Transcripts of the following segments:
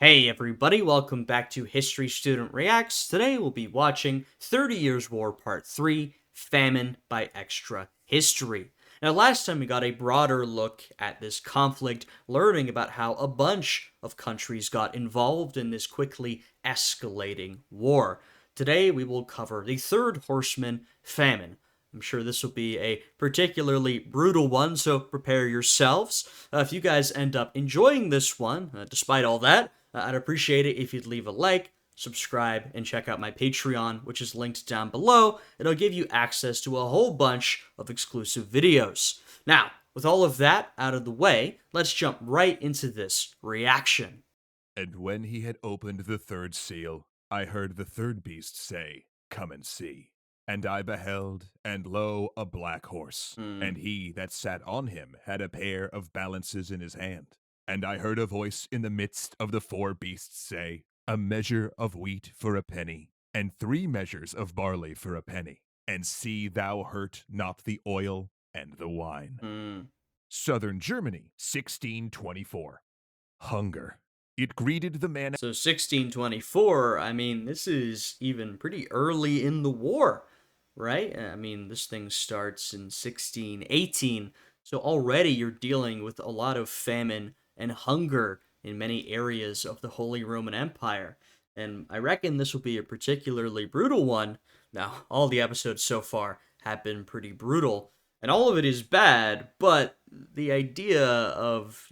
Hey everybody, welcome back to History Student Reacts. Today we'll be watching 30 Years' War Part 3, Famine by Extra History. Now last time we got a broader look at this conflict, learning about how a bunch of countries got involved in this quickly escalating war. Today we will cover the third horseman, Famine. I'm sure this will be a particularly brutal one, so prepare yourselves. If you guys end up enjoying this one, despite all that, I'd appreciate it if you'd leave a like, subscribe, and check out my Patreon, which is linked down below. It'll give you access to a whole bunch of exclusive videos. Now, with all of that out of the way, let's jump right into this reaction. And when he had opened the third seal, I heard the third beast say, Come and see. And I beheld, and lo, a black horse, and he that sat on him had a pair of balances in his hand. And I heard a voice in the midst of the four beasts say, A measure of wheat for a penny, and 3 measures of barley for a penny. And see thou hurt not the oil and the wine. Southern Germany, 1624. Hunger. It greeted the man. So 1624, I mean, this is even pretty early in the war, right? I mean, this thing starts in 1618, so already you're dealing with a lot of famine and hunger in many areas of the Holy Roman Empire. And I reckon this will be a particularly brutal one. Now, all the episodes so far have been pretty brutal, and all of it is bad, but the idea of,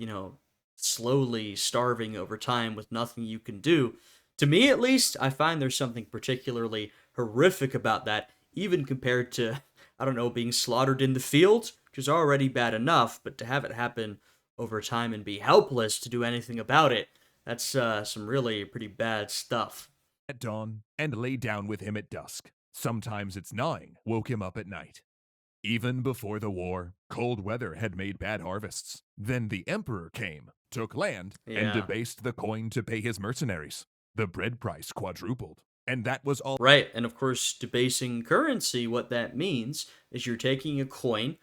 slowly starving over time with nothing you can do, to me at least, I find there's something particularly horrific about that, even compared to, I don't know, being slaughtered in the field, which is already bad enough, but to have it happen over time and be helpless to do anything about it, that's some really pretty bad stuff. At dawn and lay down with him at dusk. Sometimes its gnawing woke him up at night. Even before the war, cold weather had made bad harvests. Then the emperor came, took land, and Yeah. debased the coin to pay his mercenaries. The bread price quadrupled, and that was all. Right, and of course, debasing currency, what that means is you're taking a coin.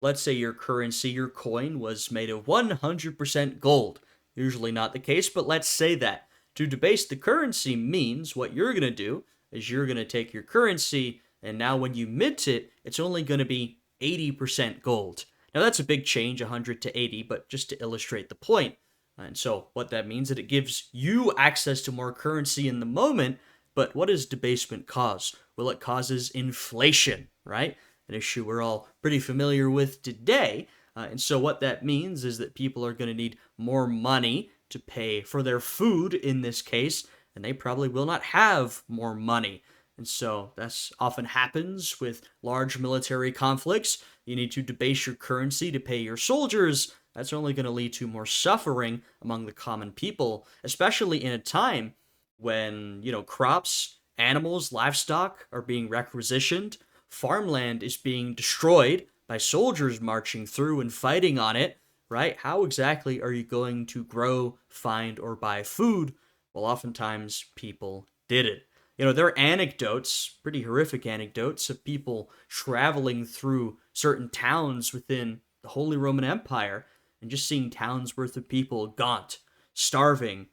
Let's say your currency, your coin, was made of 100% gold. Usually not the case, but let's say that. To debase the currency means what you're going to do is you're going to take your currency, and now when you mint it, it's only going to be 80% gold. Now that's a big change, 100 to 80, but just to illustrate the point. And so what that means is that it gives you access to more currency in the moment, but what does debasement cause? Well, it causes inflation, right? An issue we're all pretty familiar with today. And so what that means is that people are going to need more money to pay for their food in this case, and they probably will not have more money. And so that's often happens with large military conflicts. You need to debase your currency to pay your soldiers. That's only going to lead to more suffering among the common people, especially in a time when, crops, animals, livestock are being requisitioned, farmland is being destroyed by soldiers marching through and fighting on it, right? How exactly are you going to grow, find, or buy food? Well, oftentimes people did it. There are anecdotes, pretty horrific anecdotes, of people traveling through certain towns within the Holy Roman Empire and just seeing towns worth of people gaunt, starving,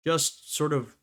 just sort of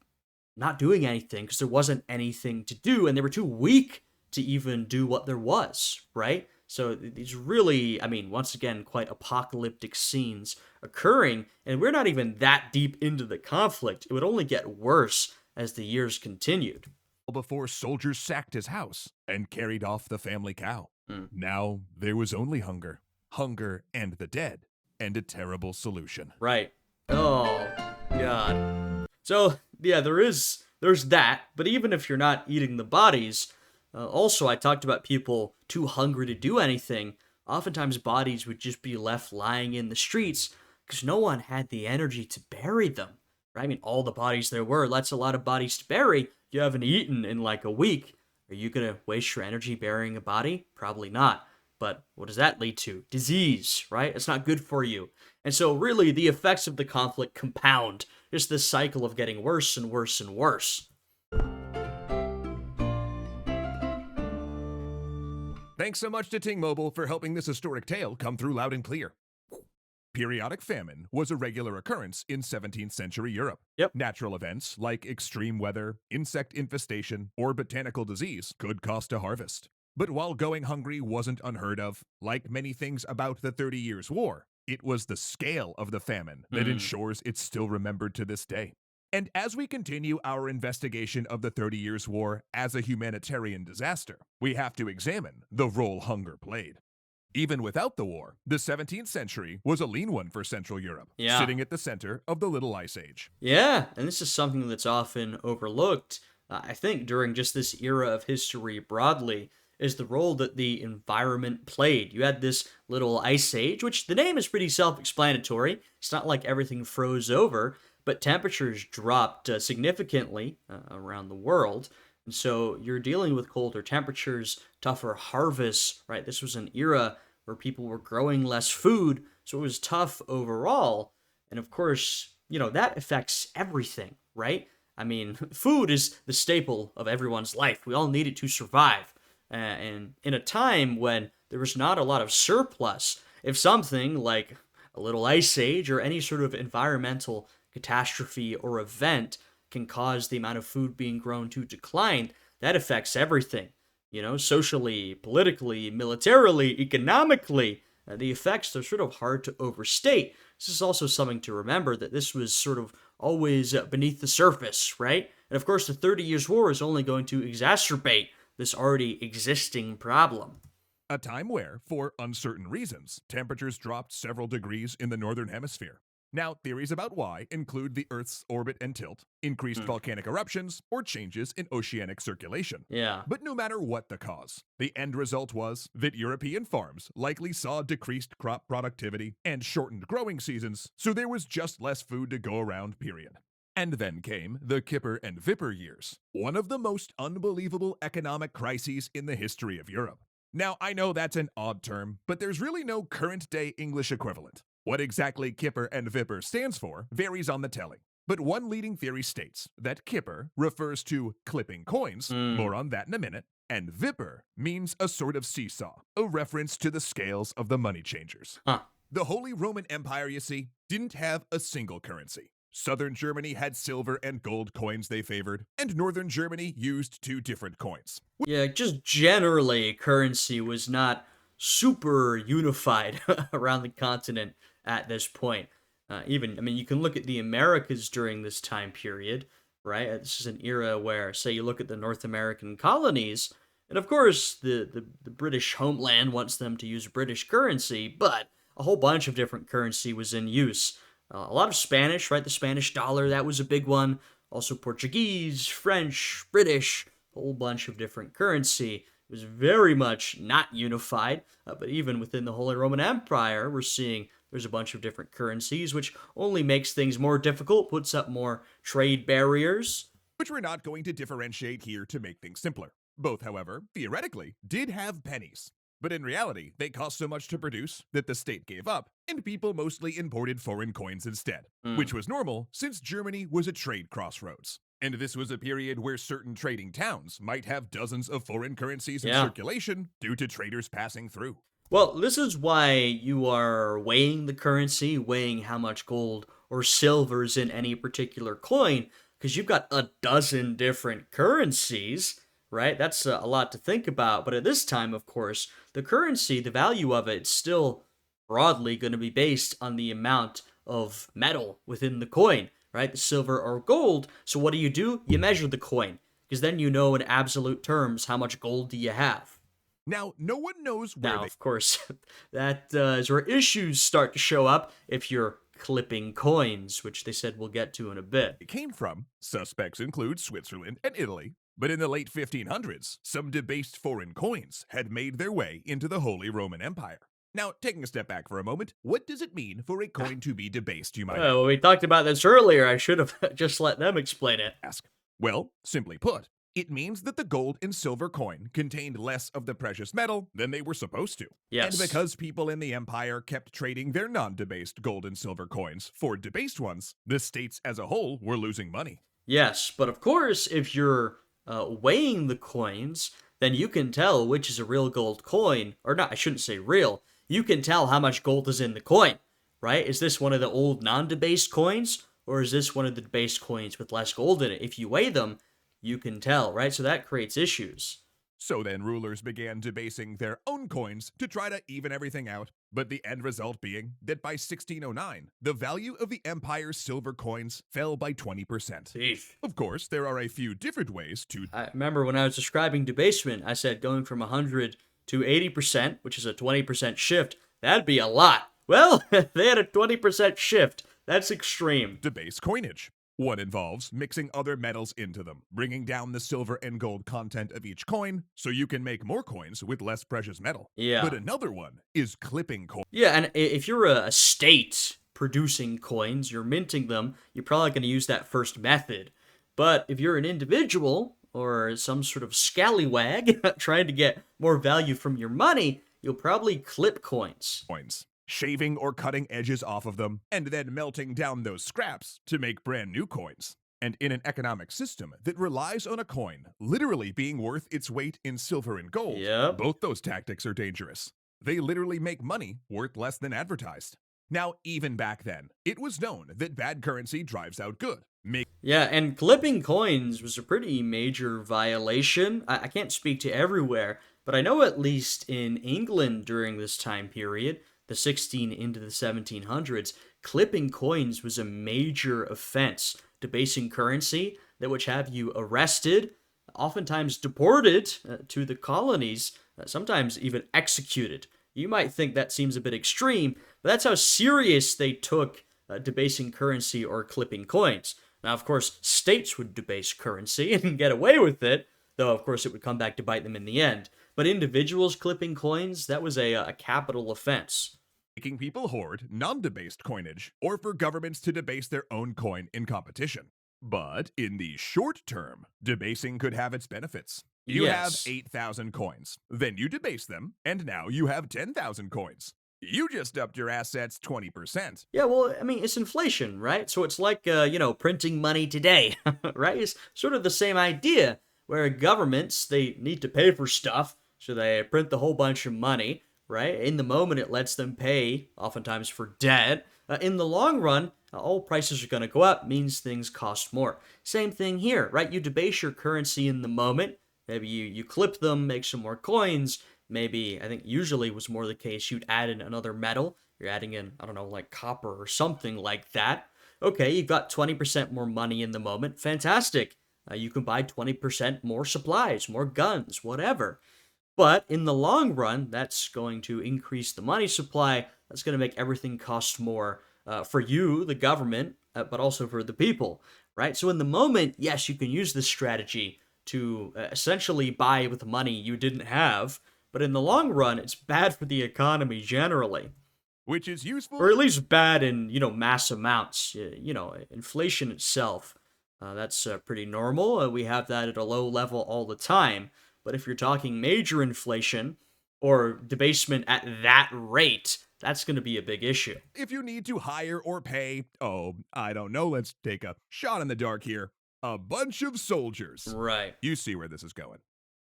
not doing anything because there wasn't anything to do and they were too weak to even do what there was, right? So these really, I mean, once again, quite apocalyptic scenes occurring, and we're not even that deep into the conflict. It would only get worse as the years continued. Before soldiers sacked his house and carried off the family cow. Mm. Now there was only hunger, hunger and the dead, and a terrible solution. Right. Oh, God. So, yeah, there's that, but even if you're not eating the bodies, also I talked about people too hungry to do anything. Oftentimes bodies would just be left lying in the streets because no one had the energy to bury them. Right? I mean, all the bodies there were, that's a lot of bodies to bury. You haven't eaten in like a week. Are you going to waste your energy burying a body? Probably not. But what does that lead to? Disease, right? It's not good for you. And so, really, the effects of the conflict compound. Just this cycle of getting worse and worse and worse. Thanks so much to Ting Mobile for helping this historic tale come through loud and clear. Periodic famine was a regular occurrence in 17th century Europe. Yep. Natural events like extreme weather, insect infestation, or botanical disease could cost a harvest. But while going hungry wasn't unheard of, like many things about the 30 Years' War, it was the scale of the famine that Mm. ensures it's still remembered to this day. And as we continue our investigation of the 30 Years' War as a humanitarian disaster, we have to examine the role hunger played. Even without the war, the 17th century was a lean one for Central Europe, Yeah. sitting at the center of the Little Ice Age. Yeah, and this is something that's often overlooked, I think, during just this era of history broadly, is the role that the environment played. You had this little ice age, which the name is pretty self explanatory. It's not like everything froze over, but temperatures dropped significantly around the world. And so you're dealing with colder temperatures, tougher harvests, right? This was an era where people were growing less food, so it was tough overall. And of course, that affects everything, right? I mean, food is the staple of everyone's life. We all need it to survive. And in a time when there was not a lot of surplus, if something like a little ice age or any sort of environmental catastrophe or event can cause the amount of food being grown to decline, that affects everything. Socially, politically, militarily, economically. The effects are sort of hard to overstate. This is also something to remember that this was sort of always beneath the surface, right? And of course, the 30 Years' War is only going to exacerbate this already existing problem. A time where, for uncertain reasons, temperatures dropped several degrees in the northern hemisphere. Now, theories about why include the Earth's orbit and tilt, increased Hmm. volcanic eruptions, or changes in oceanic circulation. Yeah. But no matter what the cause, the end result was that European farms likely saw decreased crop productivity and shortened growing seasons, so there was just less food to go around, period. And then came the Kipper and Vipper years, one of the most unbelievable economic crises in the history of Europe. Now, I know that's an odd term, but there's really no current day English equivalent. What exactly Kipper and Vipper stands for varies on the telling. But one leading theory states that Kipper refers to clipping coins, Hmm. more on that in a minute, and Vipper means a sort of seesaw, a reference to the scales of the money changers. Huh. The Holy Roman Empire, you see, didn't have a single currency. Southern Germany had silver and gold coins they favored, and Northern Germany used two different coins. Yeah, just generally, currency was not super unified around the continent at this point. I mean, you can look at the Americas during this time period, right? This is an era where, say, you look at the North American colonies, and of course, the British homeland wants them to use British currency, but a whole bunch of different currency was in use. A lot of Spanish, right? The Spanish dollar, that was a big one. Also Portuguese, French, British, a whole bunch of different currency. It was very much not unified, but even within the Holy Roman Empire, we're seeing there's a bunch of different currencies, which only makes things more difficult, puts up more trade barriers. Which we're not going to differentiate here to make things simpler. Both, however, theoretically, did have pennies. But in reality, they cost so much to produce that the state gave up, and people mostly imported foreign coins instead, Hmm. which was normal since Germany was a trade crossroads. And this was a period where certain trading towns might have dozens of foreign currencies in Yeah. circulation due to traders passing through. Well, this is why you are weighing the currency, weighing how much gold or silver is in any particular coin, because you've got a dozen different currencies, right? That's a lot to think about. But at this time, of course, the currency, the value of it's still broadly going to be based on the amount of metal within the coin, right? The silver or gold. So what do? You measure the coin, because then you know in absolute terms how much gold do you have. Now, no one knows where Now, they of course, that is where issues start to show up if you're clipping coins, which they said we'll get to in a bit. came from. Suspects include Switzerland and Italy. But in the late 1500s, some debased foreign coins had made their way into the Holy Roman Empire. Now, taking a step back for a moment, what does it mean for a coin to be debased, you might Well, we talked about this earlier. I should have just let them explain it. ask? Well, simply put, it means that the gold and silver coin contained less of the precious metal than they were supposed to. Yes. And because people in the empire kept trading their non-debased gold and silver coins for debased ones, the states as a whole were losing money. Yes, but of course, if you're weighing the coins, then you can tell which is a real gold coin, or not, I shouldn't say real. You can tell how much gold is in the coin, right? Is this one of the old non-debased coins, or is this one of the debased coins with less gold in it? If you weigh them, you can tell, right? So that creates issues. So then rulers began debasing their own coins to try to even everything out, but the end result being that by 1609, the value of the empire's silver coins fell by 20%. Beef. Of course, there are a few different ways to I remember when I was describing debasement, I said going from 100 to 80%, which is a 20% shift, that'd be a lot. Well, they had a 20% shift. That's extreme. debase coinage. One involves mixing other metals into them, bringing down the silver and gold content of each coin so you can make more coins with less precious metal. Yeah. But another one is clipping coins. Yeah, and if you're a state producing coins, you're minting them, you're probably going to use that first method. But if you're an individual or some sort of scallywag trying to get more value from your money, you'll probably clip coins. Shaving or cutting edges off of them, and then melting down those scraps to make brand new coins. And in an economic system that relies on a coin literally being worth its weight in silver and gold, Yep. both those tactics are dangerous. They literally make money worth less than advertised. Now, even back then, it was known that bad currency drives out good. Yeah, and clipping coins was a pretty major violation. I can't speak to everywhere, but I know at least in England during this time period, the 16 into the 1700s, clipping coins was a major offense, debasing currency that would have you arrested, oftentimes deported to the colonies, sometimes even executed. You might think that seems a bit extreme, but that's how serious they took debasing currency or clipping coins. Now, of course, states would debase currency and get away with it, though, of course, it would come back to bite them in the end. But individuals clipping coins, that was a capital offense. Making people hoard non-debased coinage, or for governments to debase their own coin in competition. But in the short term, debasing could have its benefits. You have 8,000 coins, then you debase them, and now you have 10,000 coins. You just upped your assets 20%. Yeah, well, I mean, it's inflation, right? So it's like, printing money today, right? It's sort of the same idea, where governments, they need to pay for stuff, so they print the whole bunch of money, right? In the moment, it lets them pay, oftentimes for debt. In the long run, all prices are going to go up, means things cost more. Same thing here, right? You debase your currency in the moment. Maybe you clip them, make some more coins. Maybe, I think usually was more the case, you'd add in another metal. You're adding in, I don't know, like copper or something like that. Okay, you've got 20% more money in the moment. Fantastic. You can buy 20% more supplies, more guns, whatever. But in the long run, that's going to increase the money supply. That's going to make everything cost more for you, the government, but also for the people, right? So in the moment, yes, you can use this strategy to essentially buy with money you didn't have. But in the long run, it's bad for the economy generally. Which is useful. Or at least bad in, mass amounts. Inflation itself, that's pretty normal. We have that at a low level all the time. But if you're talking major inflation or debasement at that rate, that's going to be a big issue. If you need to hire or pay, I don't know, let's take a shot in the dark here, a bunch of soldiers. Right. You see where this is going.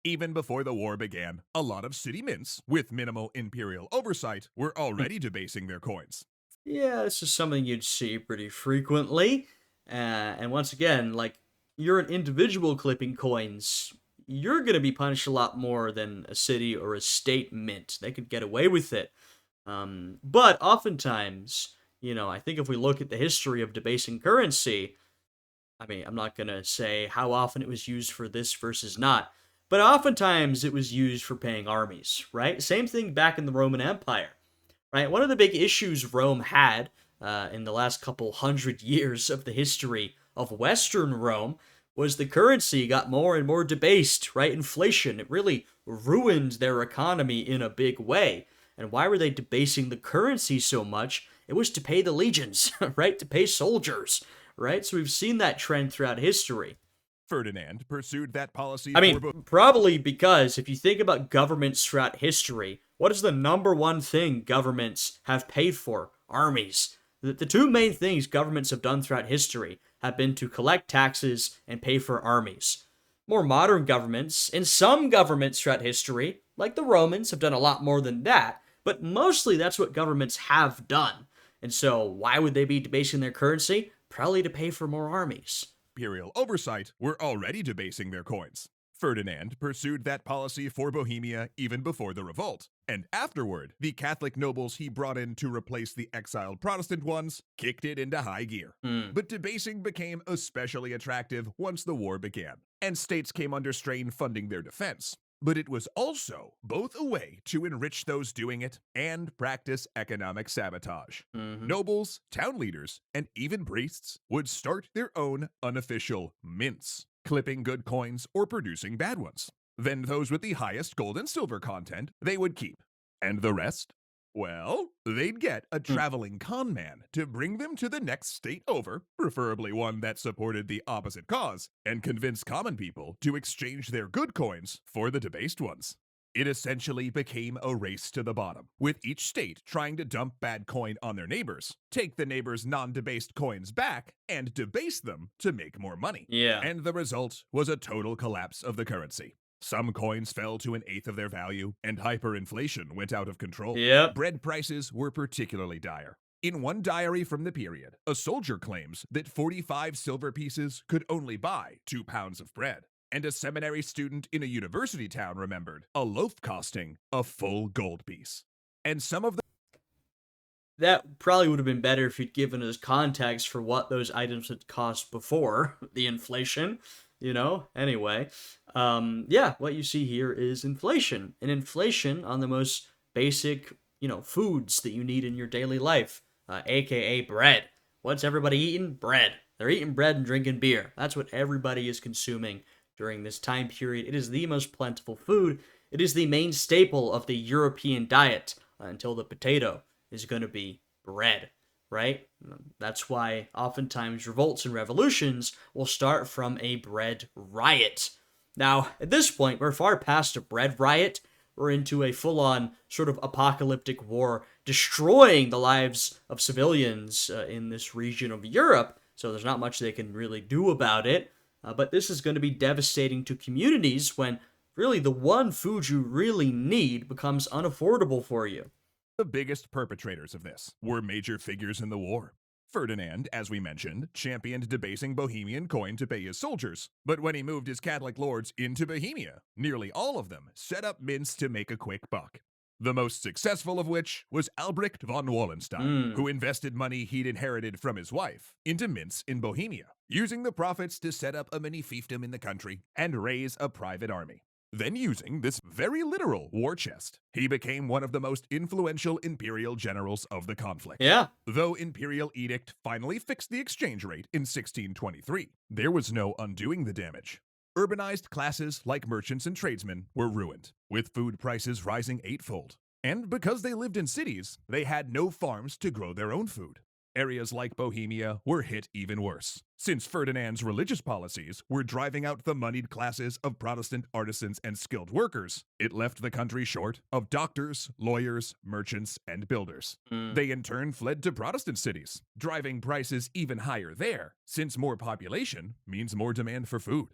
Even before the war began, a lot of city mints, with minimal imperial oversight, were already debasing their coins. Yeah, this is something you'd see pretty frequently. And once again, like, you're an individual clipping coins, you're going to be punished a lot more than a city or a state mint. They could get away with it. But oftentimes, I think if we look at the history of debasing currency, I mean, I'm not going to say how often it was used for this versus not, but oftentimes it was used for paying armies, right? Same thing back in the Roman Empire, right? One of the big issues Rome had in the last couple hundred years of the history of Western Rome was the currency got more and more debased, right? Inflation, it really ruined their economy in a big way. And why were they debasing the currency so much? It was to pay the legions, right? To pay soldiers, right? So we've seen that trend throughout history. Ferdinand pursued that policy. I mean, probably because if you think about governments throughout history, what is the number one thing governments have paid for? Armies. The two main things governments have done throughout history have been to collect taxes and pay for armies. More modern governments, and some governments throughout history, like the Romans, have done a lot more than that, but mostly that's what governments have done. And so, why would they be debasing their currency? Probably to pay for more armies. Imperial oversight were already debasing their coins. Ferdinand pursued that policy for Bohemia even before the revolt, and afterward, the Catholic nobles he brought in to replace the exiled Protestant ones kicked it into high gear. Hmm. But debasing became especially attractive once the war began, and states came under strain funding their defense. But it was also both a way to enrich those doing it and practice economic sabotage. Mm-hmm. Nobles, town leaders, and even priests would start their own unofficial mints, clipping good coins or producing bad ones. Then those with the highest gold and silver content they would keep. And the rest? Well, they'd get a traveling con man to bring them to the next state over, preferably one that supported the opposite cause, and convince common people to exchange their good coins for the debased ones. It essentially became a race to the bottom, with each state trying to dump bad coin on their neighbors, take the neighbors' non-debased coins back, and debase them to make more money. Yeah. And the result was a total collapse of the currency. Some coins fell to an eighth of their value, and hyperinflation went out of control. Yep. Bread prices were particularly dire. In one diary from the period, a soldier claims that 45 silver pieces could only buy 2 pounds of bread. And a seminary student in a university town remembered a loaf costing a full gold piece. And some of the That probably would have been better if you'd given us context for what those items had cost before the inflation, you know? Anyway, yeah, what you see here is inflation. And inflation on the most basic, foods that you need in your daily life, aka bread. What's everybody eating? Bread. They're eating bread and drinking beer. That's what everybody is consuming during this time period. It is the most plentiful food. It is the main staple of the European diet until the potato is going to be bread, right? That's why oftentimes revolts and revolutions will start from a bread riot. Now, at this point, we're far past a bread riot. We're into a full on sort of apocalyptic war, destroying the lives of civilians in this region of Europe. So there's not much they can really do about it. But this is going to be devastating to communities when really the one food you really need becomes unaffordable for you. biggest perpetrators of this were major figures in the war. Ferdinand, as we mentioned, championed debasing Bohemian coin to pay his soldiers, but when he moved his Catholic lords into Bohemia, nearly all of them set up mints to make a quick buck. The most successful of which was Albrecht von Wallenstein, Hmm. who invested money he'd inherited from his wife into mints in Bohemia, using the profits to set up a mini fiefdom in the country and raise a private army. Then, using this very literal war chest, he became one of the most influential imperial generals of the conflict. Yeah. Though Imperial Edict finally fixed the exchange rate in 1623, there was no undoing the damage. Urbanized classes like merchants and tradesmen were ruined, with food prices rising eightfold. And because they lived in cities, they had no farms to grow their own food. Areas like Bohemia were hit even worse, since Ferdinand's religious policies were driving out the moneyed classes of Protestant artisans and skilled workers. It left the country short of doctors, lawyers, merchants, and builders. Hmm. They in turn fled to Protestant cities, driving prices even higher there, since more population means more demand for food.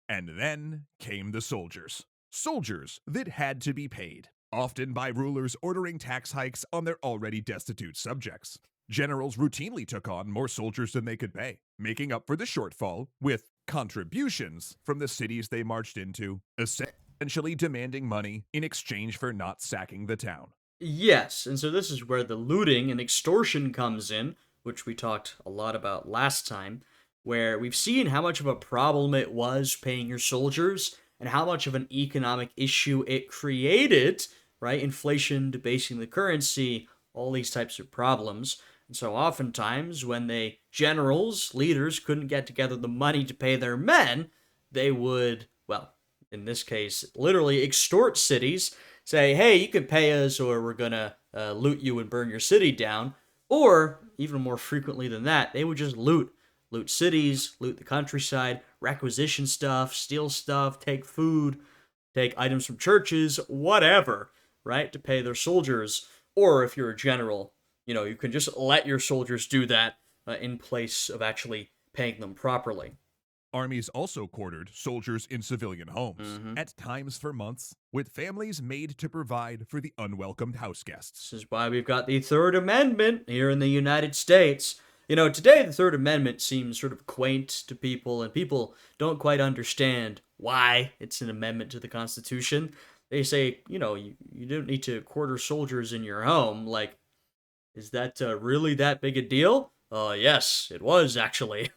And then came the soldiers. Soldiers that had to be paid, often by rulers ordering tax hikes on their already destitute subjects. Generals routinely took on more soldiers than they could pay, making up for the shortfall with contributions from the cities they marched into, essentially demanding money in exchange for not sacking the town. Yes, and so this is where the looting and extortion comes in, which we talked a lot about last time, where we've seen how much of a problem it was paying your soldiers and how much of an economic issue it created, right? Inflation, debasing the currency, all these types of problems. And so oftentimes when generals, leaders couldn't get together the money to pay their men, they would, well, in this case, literally extort cities, say, hey, you can pay us or we're going to loot you and burn your city down. Or, even more frequently than that, they would just loot. Loot cities, loot the countryside, requisition stuff, steal stuff, take food, take items from churches, whatever, right, to pay their soldiers. Or if you're a general, you can just let your soldiers do that in place of actually paying them properly. Armies also quartered soldiers in civilian homes, Mm-hmm. at times for months, with families made to provide for the unwelcomed house guests. This is why we've got the Third Amendment here in the United States. Today the Third Amendment seems sort of quaint to people, and people don't quite understand why it's an amendment to the Constitution. They say, you don't need to quarter soldiers in your home. Like, is that really that big a deal? Yes, it was actually.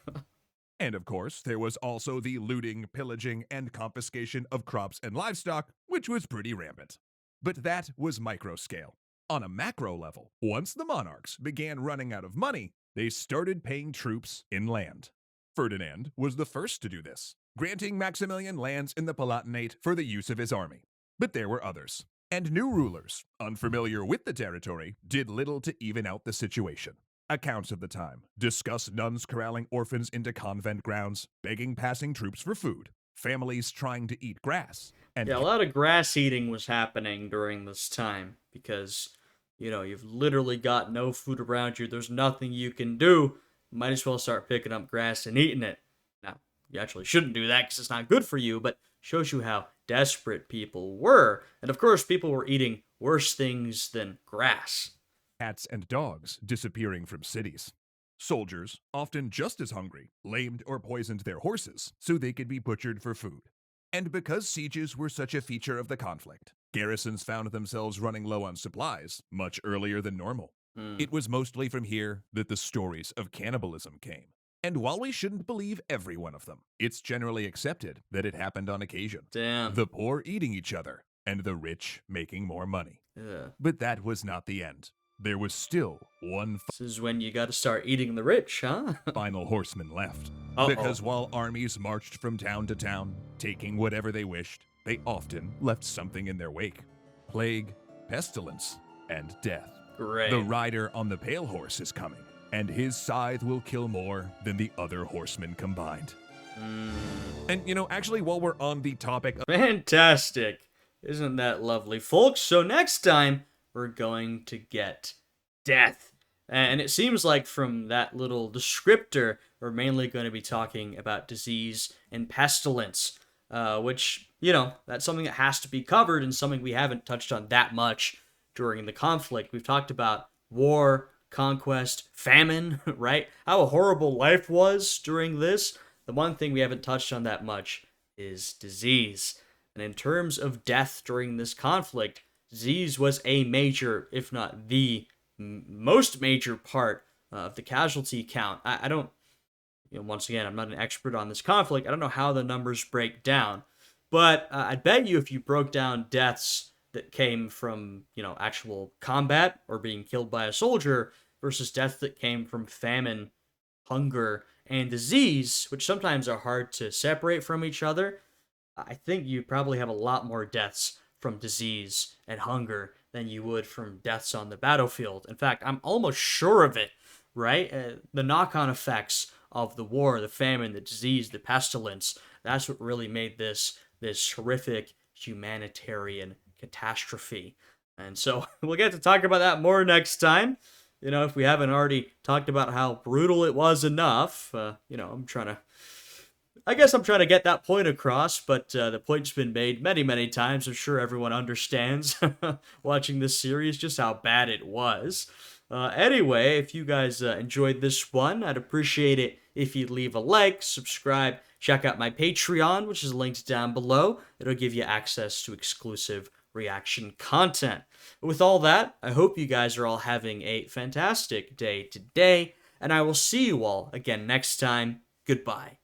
And of course, there was also the looting, pillaging, and confiscation of crops and livestock, which was pretty rampant. But that was micro scale. On a macro level, once the monarchs began running out of money, they started paying troops in land. Ferdinand was the first to do this, granting Maximilian lands in the Palatinate for the use of his army. But there were others, and new rulers, unfamiliar with the territory, did little to even out the situation. Accounts of the time discuss nuns corralling orphans into convent grounds, begging passing troops for food, families trying to eat grass, and Yeah, a lot of grass eating was happening during this time because, you've literally got no food around you. There's nothing you can do. Might as well start picking up grass and eating it. Now, you actually shouldn't do that because it's not good for you, but shows you how desperate people were. And of course, people were eating worse things than grass. cats and dogs disappearing from cities. Soldiers, often just as hungry, lamed or poisoned their horses so they could be butchered for food. And because sieges were such a feature of the conflict, garrisons found themselves running low on supplies much earlier than normal. Hmm. It was mostly from here that the stories of cannibalism came. And while we shouldn't believe every one of them, it's generally accepted that it happened on occasion. Damn. The poor eating each other, and the rich making more money. Yeah. But that was not the end. There was still one This is when you gotta start eating the rich, huh? final horseman left. Uh-oh. Because while armies marched from town to town, taking whatever they wished, they often left something in their wake. Plague, pestilence, and death. Great. The rider on the pale horse is coming, and his scythe will kill more than the other horsemen combined. And actually, while we're on the topic of Fantastic. Isn't that lovely, folks? So next time, we're going to get death. And it seems like from that little descriptor, we're mainly going to be talking about disease and pestilence, which, that's something that has to be covered and something we haven't touched on that much during the conflict. We've talked about war, conquest, famine, right? How horrible life was during this. The one thing we haven't touched on that much is disease. And in terms of death during this conflict, disease was a major, if not the most major part of the casualty count. I don't, once again, I'm not an expert on this conflict. I don't know how the numbers break down. But I'd bet you if you broke down deaths that came from, actual combat or being killed by a soldier versus deaths that came from famine, hunger, and disease, which sometimes are hard to separate from each other, I think you probably have a lot more deaths from disease and hunger than you would from deaths on the battlefield. In fact, I'm almost sure of it, right? The knock-on effects of the war, the famine, the disease, the pestilence, that's what really made this horrific humanitarian catastrophe. And so we'll get to talk about that more next time. If we haven't already talked about how brutal it was enough, I guess I'm trying to get that point across, but the point's been made many, many times. I'm sure everyone understands watching this series just how bad it was. Anyway, if you guys enjoyed this one, I'd appreciate it if you'd leave a like, subscribe, check out my Patreon, which is linked down below. It'll give you access to exclusive reaction content. With all that, I hope you guys are all having a fantastic day today, and I will see you all again next time. Goodbye.